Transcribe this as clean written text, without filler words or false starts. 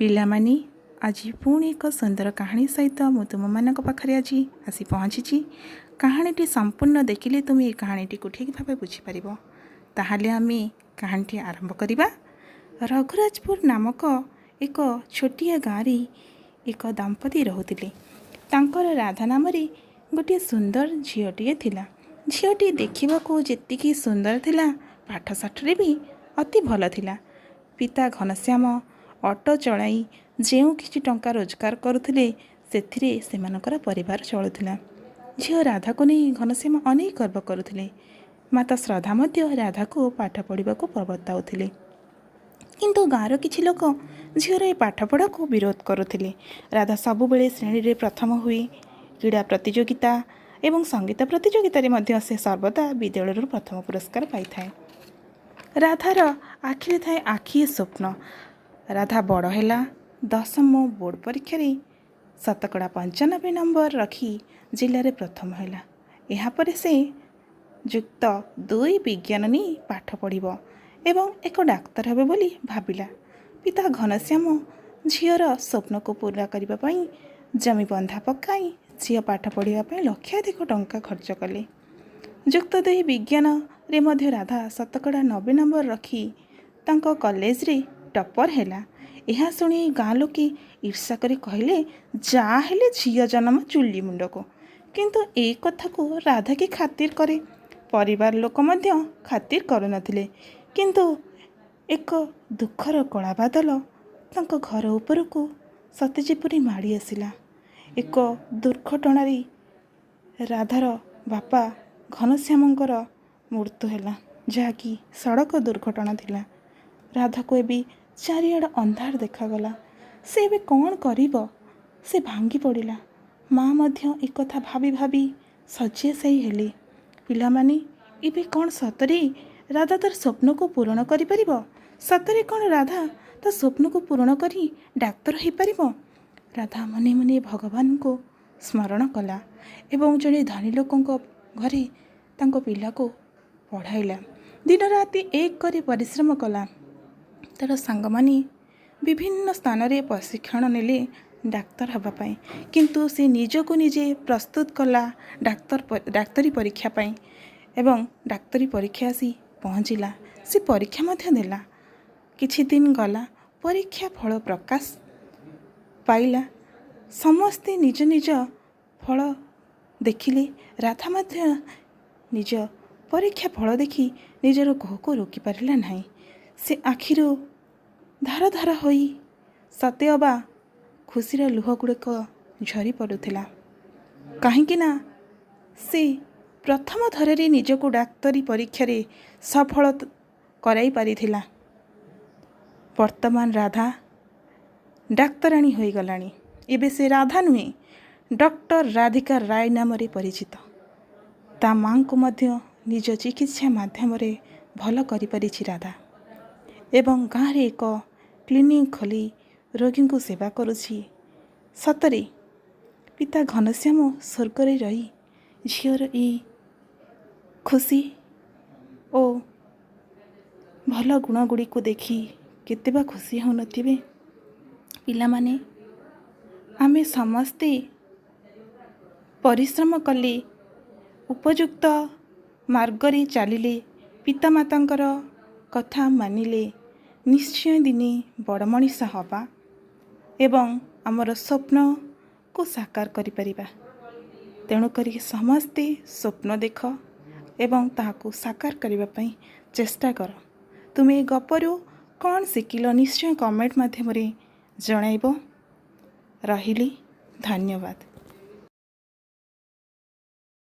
ପିଲାମାନେ ଆଜି ପୁଣି ଏକ ସୁନ୍ଦର କାହାଣୀ ସହିତ ମୁଁ ତୁମମାନଙ୍କ ପାଖରେ ଆଜି ଆସି ପହଞ୍ଚିଛି। କାହାଣୀଟି ସମ୍ପୂର୍ଣ୍ଣ ଦେଖିଲେ ତୁମେ ଏ କାହାଣୀଟିକୁ ଠିକ୍ ଭାବେ ବୁଝିପାରିବ। ତାହେଲେ ଆମେ କାହାଣୀଟି ଆରମ୍ଭ କରିବା। ରଘୁରାଜପୁର ନାମକ ଏକ ଛୋଟିଆ ଗାଁରେ ଏକ ଦମ୍ପତି ରହୁଥିଲେ। ତାଙ୍କର ରାଧା ନାମରେ ଗୋଟିଏ ସୁନ୍ଦର ଝିଅଟିଏ ଥିଲା। ଝିଅଟି ଦେଖିବାକୁ ଯେତିକି ସୁନ୍ଦର ଥିଲା, ପାଠଶାଠରେ ବି ଅତି ଭଲ ଥିଲା। ପିତା ଘନଶ୍ୟାମ ଅଟୋ ଚଳାଇ ଯେଉଁ କିଛି ଟଙ୍କା ରୋଜଗାର କରୁଥିଲେ, ସେଥିରେ ସେମାନଙ୍କର ପରିବାର ଚଳୁଥିଲା। ଝିଅ ରାଧାକୁ ନେଇ ଘନଶ୍ୟାମ ଅନେକ ଗର୍ବ କରୁଥିଲେ। ମାତା ଶ୍ରଦ୍ଧା ମଧ୍ୟ ରାଧାକୁ ପାଠ ପଢ଼ିବାକୁ ପ୍ରବର୍ତ୍ତାଉଥିଲେ। କିନ୍ତୁ ଗାଁର କିଛି ଲୋକ ଝିଅର ଏ ପାଠପଢ଼ାକୁ ବିରୋଧ କରୁଥିଲେ। ରାଧା ସବୁବେଳେ ଶ୍ରେଣୀରେ ପ୍ରଥମ ହୁଏ। କ୍ରୀଡ଼ା ପ୍ରତିଯୋଗିତା ଏବଂ ସଙ୍ଗୀତ ପ୍ରତିଯୋଗିତାରେ ମଧ୍ୟ ସେ ସର୍ବଦା ବିଦ୍ୟାଳୟରୁ ପ୍ରଥମ ପୁରସ୍କାର ପାଇଥାଏ। ରାଧାର ଆଖିରେ ଥାଏ ଆଖିଏ ସ୍ୱପ୍ନ। ରାଧା ବଡ଼ ହେଲା। 10ମ ବୋର୍ଡ଼ ପରୀକ୍ଷାରେ ଶତକଡ଼ା 95 ନମ୍ବର ରଖି ଜିଲ୍ଲାରେ ପ୍ରଥମ ହେଲା। ଏହାପରେ ସେ ଯୁକ୍ତ 2 ବିଜ୍ଞାନ ନେଇ ପାଠ ପଢ଼ିବ ଏବଂ ଏକ ଡାକ୍ତର ହେବ ବୋଲି ଭାବିଲା। ପିତା ଘନଶ୍ୟାମ ଝିଅର ସ୍ୱପ୍ନକୁ ପୂରା କରିବା ପାଇଁ ଜମି ବନ୍ଧା ପକାଇ ଝିଅ ପାଠ ପଢ଼ିବା ପାଇଁ ଲକ୍ଷାଧିକ ଟଙ୍କା ଖର୍ଚ୍ଚ କଲେ। ଯୁକ୍ତ 2 ବିଜ୍ଞାନରେ ମଧ୍ୟ ରାଧା ଶତକଡ଼ା 90 ନମ୍ବର ରଖି ତାଙ୍କ କଲେଜରେ ଟପର ହେଲା। ଏହା ଶୁଣି ଗାଁ ଲୋକେ ଈର୍ଷା କରି କହିଲେ, ଯାହା ହେଲେ ଝିଅ ଜନ୍ମ ଚୁଲି ମୁଣ୍ଡକୁ। କିନ୍ତୁ ଏଇ କଥାକୁ ରାଧା କି ଖାତିର କରେ? ପରିବାର ଲୋକ ମଧ୍ୟ ଖାତିର କରୁନଥିଲେ। କିନ୍ତୁ ଏକ ଦୁଃଖର କଳା ବାଦଲ ତାଙ୍କ ଘର ଉପରକୁ ସତେ ଯେପରି ମାଡ଼ି ଆସିଲା। ଏକ ଦୁର୍ଘଟଣାରେ ରାଧାର ବାପା ଘନଶ୍ୟାମଙ୍କର ମୃତ୍ୟୁ ହେଲା, ଯାହାକି ସଡ଼କ ଦୁର୍ଘଟଣା ଥିଲା। ରାଧାକୁ ଏବେ ଚାରିଆଡ଼ ଅନ୍ଧାର ଦେଖାଗଲା। ସେ ଏବେ କ'ଣ କରିବ? ସେ ଭାଙ୍ଗି ପଡ଼ିଲା। ମା ମଧ୍ୟ ଏକଥା ଭାବି ଭାବି ଶଯ୍ୟାଶାୟୀ ହେଲେ। ପିଲାମାନେ, ଏବେ କ'ଣ ସତରେ ରାଧା ତାର ସ୍ୱପ୍ନକୁ ପୂରଣ କରିପାରିବ? ସତରେ କ'ଣ ରାଧା ତା ସ୍ୱପ୍ନକୁ ପୂରଣ କରି ଡାକ୍ତର ହୋଇପାରିବ? ରାଧା ମନେ ମନେ ଭଗବାନଙ୍କୁ ସ୍ମରଣ କଲା ଏବଂ ଜଣେ ଧନୀ ଲୋକଙ୍କ ଘରେ ତାଙ୍କ ପିଲାକୁ ପଢ଼ାଇଲା। ଦିନ ରାତି ଏକ କରି ପରିଶ୍ରମ କଲା। ତାର ସାଙ୍ଗମାନେ ବିଭିନ୍ନ ସ୍ଥାନରେ ପ୍ରଶିକ୍ଷଣ ନେଲେ ଡାକ୍ତର ହେବା ପାଇଁ। କିନ୍ତୁ ସେ ନିଜକୁ ନିଜେ ପ୍ରସ୍ତୁତ କଲା ଡାକ୍ତରୀ ପରୀକ୍ଷା ପାଇଁ ଏବଂ ଡାକ୍ତରୀ ପରୀକ୍ଷା ଆସି ପହଞ୍ଚିଲା। ସେ ପରୀକ୍ଷା ମଧ୍ୟ ଦେଲା। କିଛି ଦିନ ଗଲା, ପରୀକ୍ଷା ଫଳ ପ୍ରକାଶ ପାଇଲା। ସମସ୍ତେ ନିଜ ନିଜ ଫଳ ଦେଖିଲେ। ରାଧା ମଧ୍ୟ ନିଜ ପରୀକ୍ଷା ଫଳ ଦେଖି ନିଜର କୋହକୁ ରୋକିପାରିଲା ନାହିଁ। ସେ ଆଖିରୁ ଧାର ଧାର ହୋଇ ସତେ ଅବା ଖୁସିର ଲୁହ ଗୁଡ଼ିକ ଝରି ପଡ଼ୁଥିଲା। କାହିଁକି ନା ସେ ପ୍ରଥମ ଥରରେ ନିଜକୁ ଡାକ୍ତରୀ ପରୀକ୍ଷାରେ ସଫଳ କରାଇ ପାରିଥିଲା। ବର୍ତ୍ତମାନ ରାଧା ଡାକ୍ତରାଣୀ ହୋଇଗଲାଣି। ଏବେ ସେ ରାଧା ନୁହେଁ, ଡକ୍ଟର ରାଧିକା ରାୟ ନାମରେ ପରିଚିତ। ତା ମାଙ୍କୁ ମଧ୍ୟ ନିଜ ଚିକିତ୍ସା ମାଧ୍ୟମରେ ଭଲ କରିପାରିଛି ରାଧା ଏବଂ ଗାଁରେ ଏକ କ୍ଲିନିକ୍ ଖୋଲି ରୋଗୀଙ୍କୁ ସେବା କରୁଛି। ସତରେ ପିତା ଘନଶ୍ୟାମ ସ୍ୱର୍ଗରେ ରହି ଝିଅର ଏଇ ଖୁସି ଓ ଭଲ ଗୁଣଗୁଡ଼ିକୁ ଦେଖି କେତେ ବା ଖୁସି ହେଉନଥିବେ? ପିଲାମାନେ, ଆମେ ସମସ୍ତେ ପରିଶ୍ରମ କଲେ, ଉପଯୁକ୍ତ ମାର୍ଗରେ ଚାଲିଲେ, ପିତାମାତାଙ୍କର କଥା ମାନିଲେ ନିଶ୍ଚୟ ଦିନେ ବଡ଼ ମଣିଷ ହେବା ଏବଂ ଆମର ସ୍ୱପ୍ନକୁ ସାକାର କରିପାରିବା। ତେଣୁକରି ସମସ୍ତେ ସ୍ୱପ୍ନ ଦେଖ ଏବଂ ତାହାକୁ ସାକାର କରିବା ପାଇଁ ଚେଷ୍ଟା କର। ତୁମେ ଏ ଗପରୁ କ'ଣ ଶିଖିଲ ନିଶ୍ଚୟ କମେଣ୍ଟ ମାଧ୍ୟମରେ ଜଣାଇବ। ରହିଲି, ଧନ୍ୟବାଦ।